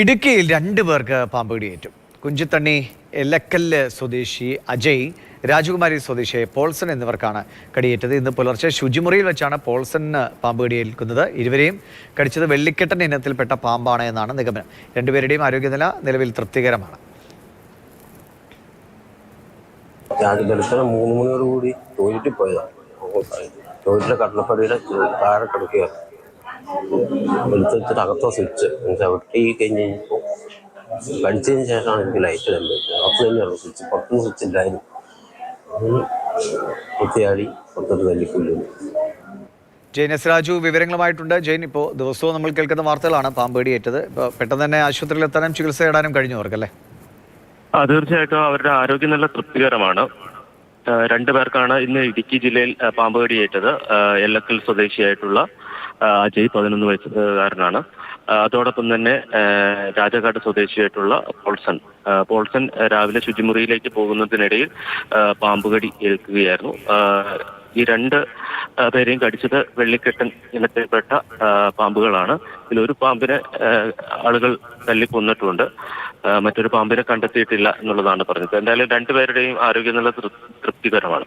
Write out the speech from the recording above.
ഇടുക്കിയിൽ 2 പേർക്ക് പാമ്പ് കടിയേറ്റു. കുഞ്ചിത്തണ്ണി എല്ലക്കല്ല് സ്വദേശി അജയ്, രാജകുമാരി സ്വദേശി പോൾസൺ എന്നിവർക്കാണ് കടിയേറ്റത്. ഇന്ന് പുലർച്ചെ ശുചിമുറിയിൽ വെച്ചാണ് പോൾസണിന് പാമ്പ് കടിയേൽക്കുന്നത്. ഇരുവരെയും കടിച്ചത് വെള്ളിക്കെട്ടൻ ഇനത്തിൽപ്പെട്ട പാമ്പാണ് എന്നാണ് നിഗമനം. രണ്ടുപേരുടെയും ആരോഗ്യനില നിലവിൽ തൃപ്തികരമാണ്. വെളുപ്പിന് 3 മണിയോടുകൂടി ടോയ്ലറ്റിൽ പോയതാണ്. ടോയ്ലറ്റിലെ കടലപ്പടിയുടെ താഴെ കിടക്കുകയാണ്. വെളുത്തിട്ട് അകത്തോ സ്വിച്ച് ചവിട്ടി കഴിഞ്ഞ് കഴിഞ്ഞപ്പോൾ കടിച്ചതിന് ശേഷമാണ് എനിക്ക് ലൈറ്റ് കണ്ടത്. അകത്ത് തന്നെയാണ് സ്വിച്ച്, പുറത്തുനിന്ന് സ്വിച്ച് ഇല്ലായിരുന്നു. കുത്തിയാടി പുറത്തോട്ട് തല്ലിക്കൊല്ലു. ജെയിൻ എസ് രാജു വിവരങ്ങളുമായിട്ടുണ്ട്. ജെയിൻ, ഇപ്പോൾ ദിവസവും നമ്മൾ കേൾക്കുന്ന വാർത്തകളാണ് പാമ്പ് കടിയേറ്റത്. ഇപ്പോൾ പെട്ടെന്ന് തന്നെ ആശുപത്രിയിൽ എത്താനും ചികിത്സ തേടാനും കഴിഞ്ഞു അവർക്കല്ലേ? തീർച്ചയായിട്ടും അവരുടെ ആരോഗ്യനില തൃപ്തികരമാണ്. 2 പേർക്കാണ് ഇന്ന് ഇടുക്കി ജില്ലയിൽ പാമ്പ് കടിയേറ്റത്. എല്ലക്കൽ സ്വദേശിയായിട്ടുള്ള അജയ് 11 വയസ്സുകാരനാണ്. അതോടൊപ്പം തന്നെ രാജാക്കാട് സ്വദേശിയായിട്ടുള്ള പോൾസൺ രാവിലെ ശുചിമുറിയിലേക്ക് പോകുന്നതിനിടയിൽ പാമ്പ് കടി ഏൽക്കുകയായിരുന്നു. ഈ 2 പേരെയും കടിച്ചത് വെള്ളിക്കെട്ടൻ ഇനത്തിൽപ്പെട്ട പാമ്പുകളാണ്. ഇതിലൊരു പാമ്പിനെ ആളുകൾ തല്ലിക്കൊന്നിട്ടുമുണ്ട്. മറ്റൊരു പാമ്പിനെ കണ്ടെത്തിയിട്ടില്ല എന്നുള്ളതാണ് പറഞ്ഞത്. എന്തായാലും 2 പേരുടെയും ആരോഗ്യനില തൃപ്തികരമാണ്.